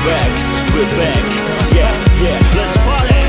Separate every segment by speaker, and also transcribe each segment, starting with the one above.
Speaker 1: we're back, yeah, let's party.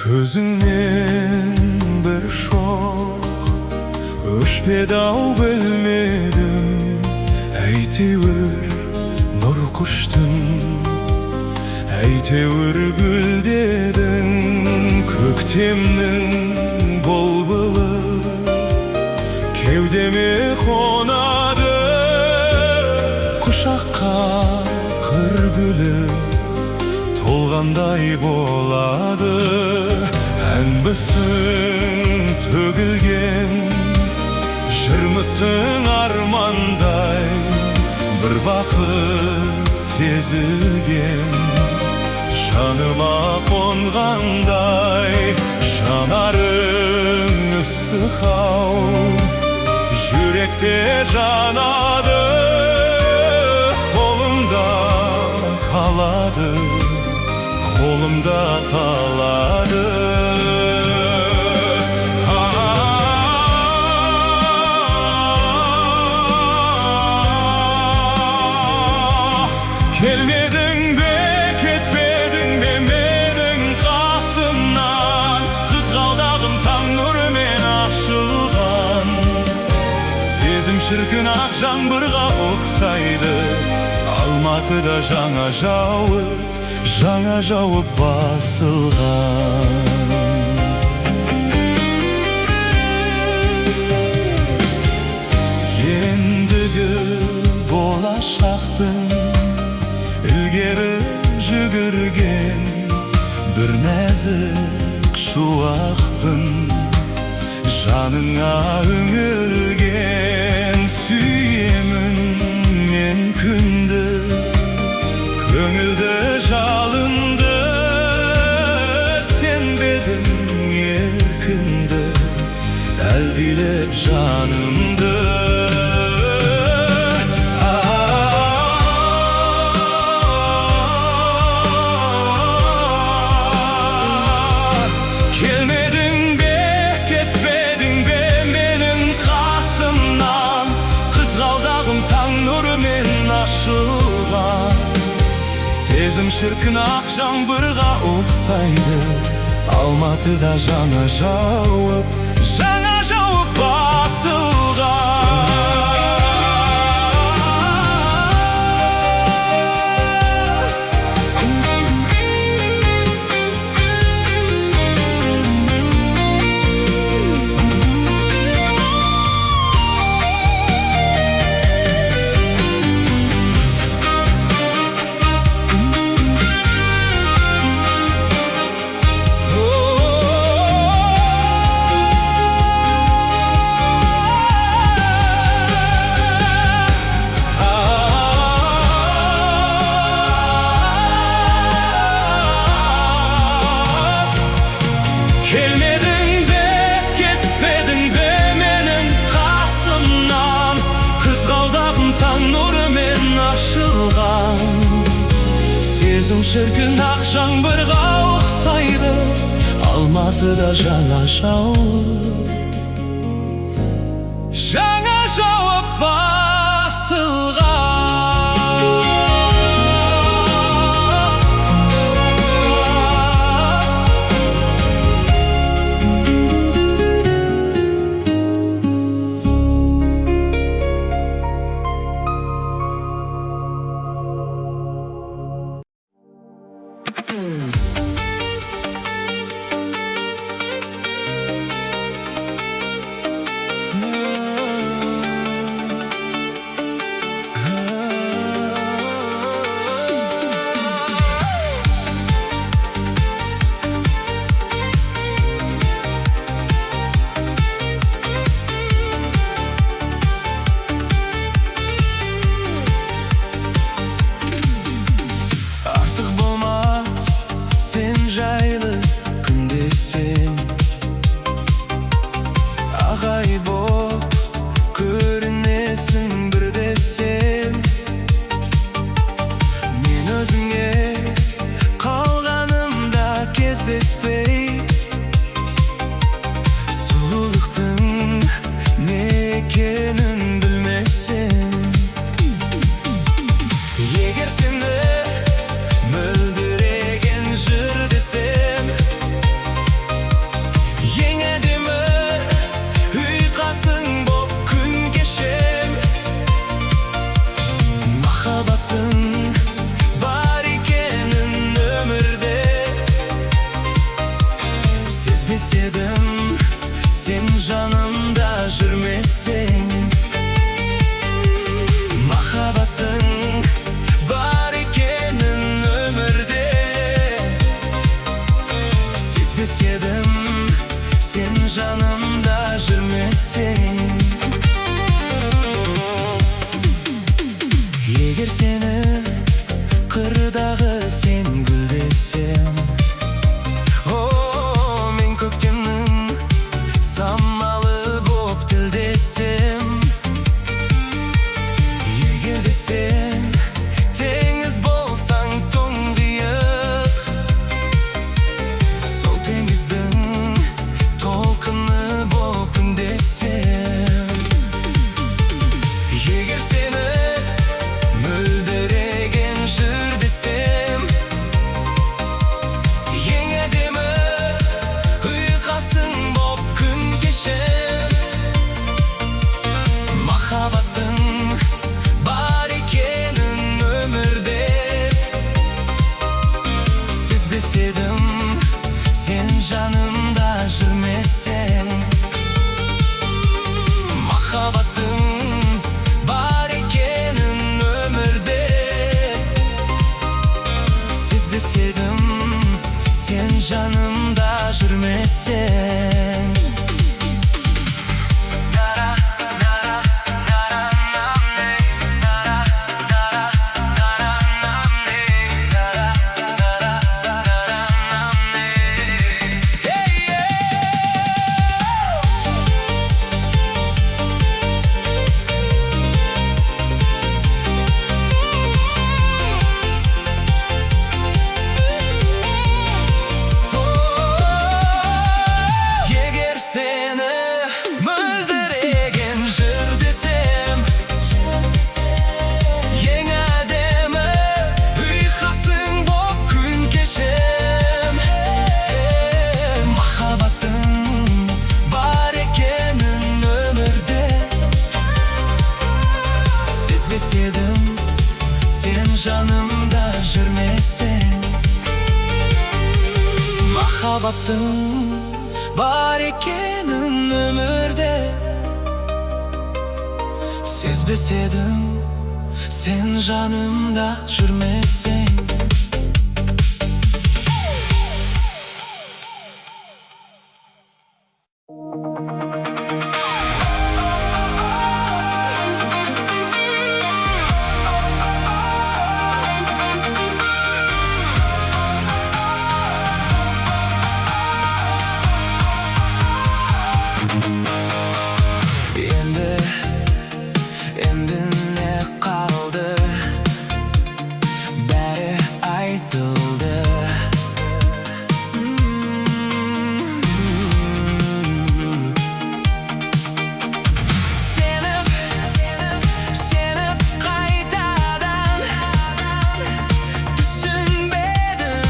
Speaker 2: Көзіңнен бір шоқ өшпеді-ау білмедім, әйтеуір нұр құштың, әйтеуір гүлдедің. Көктемнің бұлбұлы кеудеме қонады, құшаққа қыр гүлі толғандай болады. Әнбісің төгілген, жырмысың армандай, бір бақыт сезілген, жаныма қонғандай. Жанарың ыстық-ау, жүректе жанады, қолымда қалады, қолымда қалады. Келмедің бе, кетпедің бе менің қасымнан, қызғалдағым таң нұрымен ашылған. Сезім шіркін ақ жаңбырға ұқсайды, Алматыда жаңа жауып, жаңа жауып басылған. Ендігі болашақтың ілгері жүгірген бір нәзік шуақпын, жаныңа үңілген. Сүйемін мен күнді, көңілді жалынды, сенбедің еркінді, әлдилеп жанымды. Сезім шіркін ақ жаңбырға ұқсайды, Алматыда жаңа жауып басылған. Келмедің бе, кетпедің бе менің қасымнан, қызғалдағым таң нұрымен ашылған. Сезім шіркін ақ жаңбырға ұқсайды, Алматыда жаңа жауып басылған. Sen janımda жүрмесең, махаббаттың бар екенін өмірде сезбес едім, сен жанымда жүрмесең. Егер сені қырдағы сен гүл десем, жанымда жүрмесең. Махаббаттың бар екенін өмірде сезбес едім, сен жанымда жүрмесең. Енді не қалды, бәрі айтылды. Сеніп қайтадан түсінбедім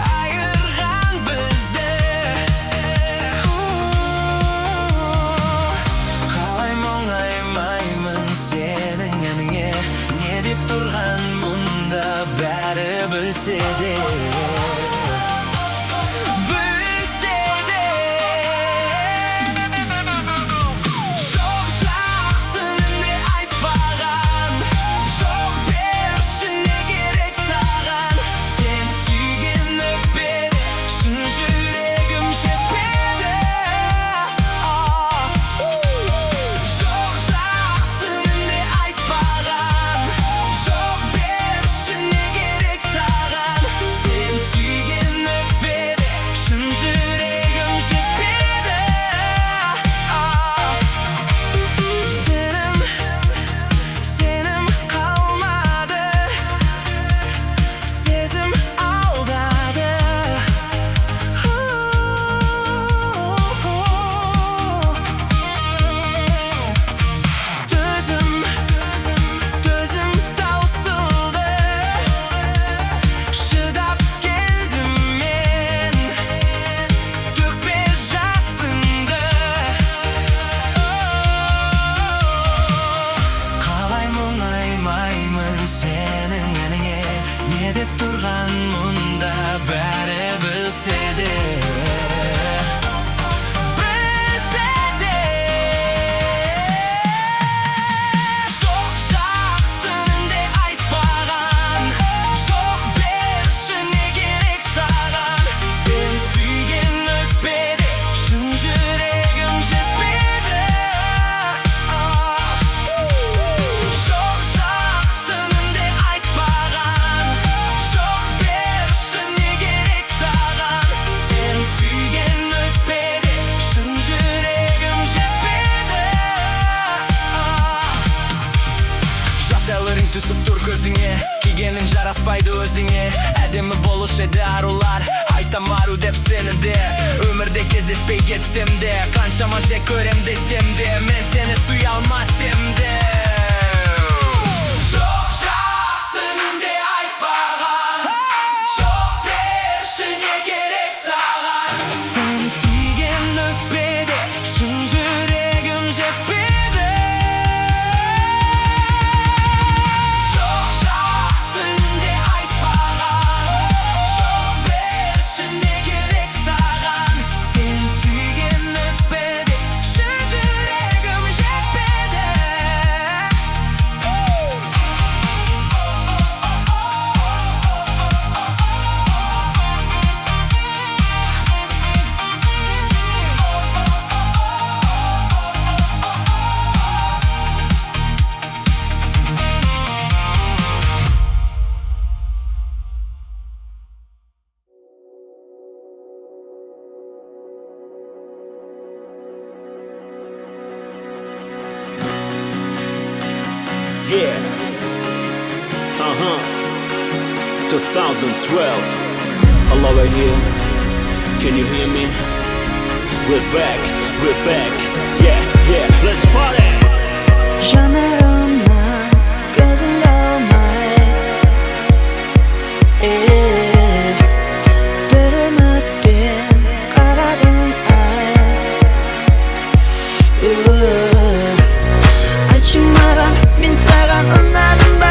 Speaker 2: айырған бізді. Қалай мұңаймаймын сенің әніңе, не деп тұрған мұнда бәрі білсе де. Жоқ жақсын не айтпаған, жоқ берші не керек саған. Сен сүйген өкпеде шын жүрегім жетпеді. Жоқ жақсын не айтпаған, жоқ берші не керек саған. Сен сүйген өкпеде шын жүрегім жетпеді. Сенім қалмады, сезім алдады. Төзім таусылды, шыдап келдім мен, төкпе жасыңды. Қалай мұңаймаймын сенің әніңе, не деп тұрған мұнда бәрі білсе де. Жоқ жақсын не айтпаған, жоқ берші не керек саған. Сен сүйген өкпеде шын жүрегім жетпеді. Жоқ жақсын не айтпаған, жоқ берші не керек саған. Сен сүйген өкпеде шын жүрегім жетпеді. Жас дәуірің түсіп тұр көзіңе, кигенің жараспайды өзіңе. Әдемі болушы еді арулар, айтам ару деп сені де. Өмірде кездеспей кетсем де, қаншама жек көрем десем де, мен сені сүйе алмас емде. Жоқ жақсын не айтпаған, жоқ берші не керек саған. Сен сүйген өкпеде шын жүрегім жетпеді. Жоқ жақсын не айтпаған, жоқ берші не керек саған. Сен сүйген өкпеде шын жүрегім жетпеді.
Speaker 1: Yeah. 2012. All over here. Can you hear me? We're back. Yeah, let's party.
Speaker 3: жанарымнан көзіңді алмай, бір үмітпен қарадың ай. Айтшы маған, мен саған ұнадым ба?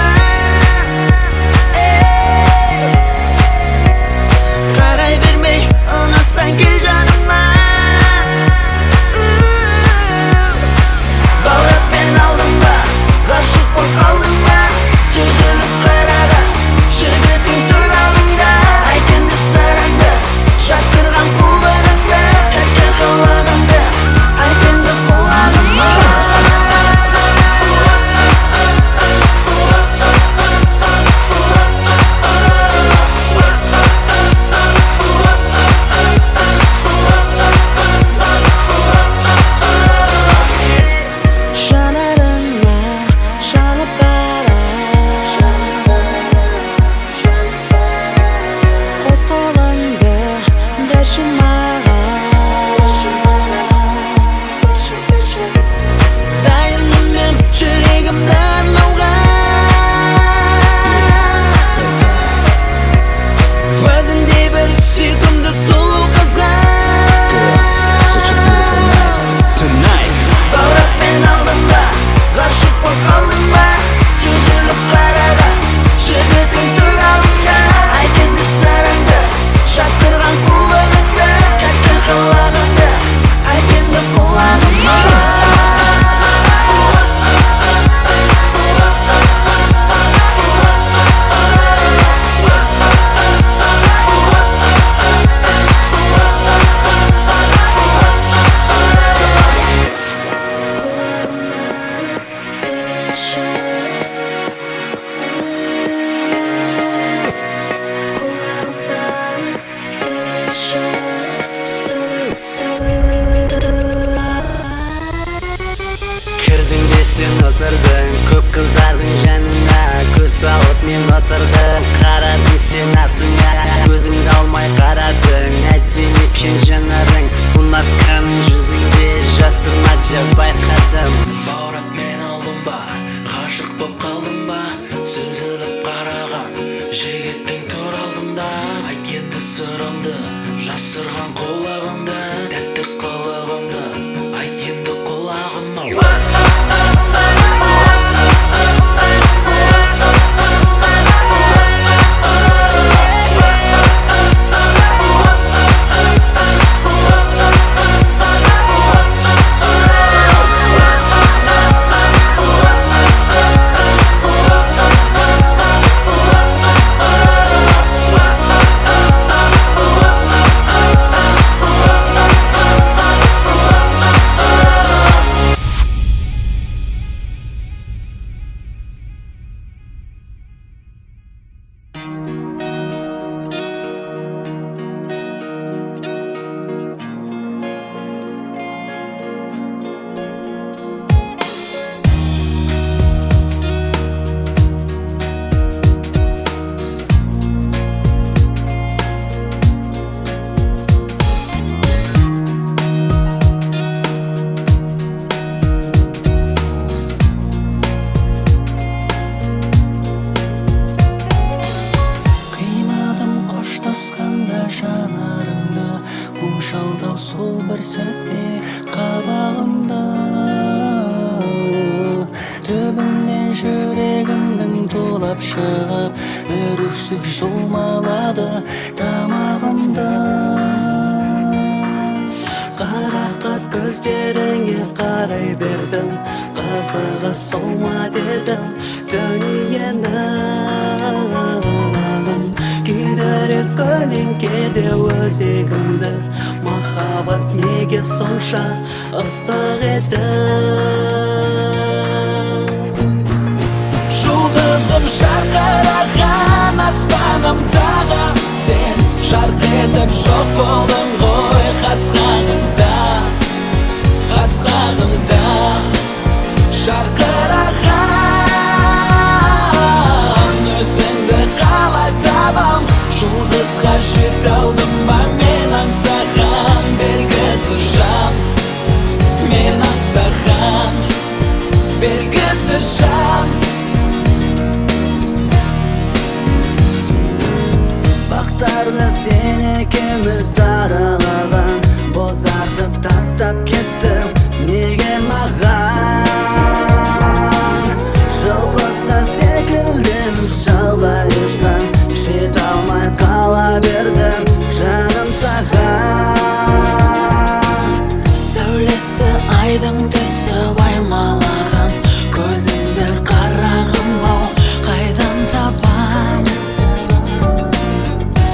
Speaker 4: қалдым ба сүзіліп қараған жігіттің тұр алдымда. Айт енді сырымды жасырған құлағымда, тәтті қылығымды айт енді құлағыма. Жанарыңды мұң шалдау сол бір сәтте қабағымда, түбімнен жүрегімнің тулап шығып үріксік жұлмалады тамағымда. Қарақат көздеріңе қарай бердім, қызығы сол ма дедім дүниені. Күйдірер көлеңкеде өзегімді, махаббат неге сонша ыстық еді. Жұлдызым жарқыраған аспанымдағы, сен жарқ етіп жоқ болдың ғой қас-қағымда, қас-қағымда жарқыраған. Өзіңді қалай табам, жұлдызға жете алдым ба мен аңсаған белгісіз жан, мен аңсаған белгісіз жан. Бақтарды сен екеуміз аралаған, бозартып тастап кеттім неге маған? Жылқысы секілден шалғай ұшқан, жете алмай қала бердім жаным саған. Сәулесі айдың түсі аймалаған, көзіңді қарағым-ау қайдан табам?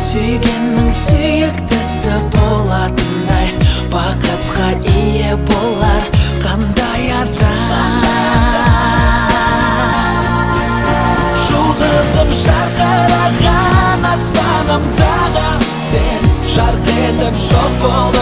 Speaker 4: Сүйгеннің сүйіктісі болатындай, бақытқа ие болар қандай адам? Жұлдызым жарқыраған аспанымдағы, сен жарқ етіп жоқ бол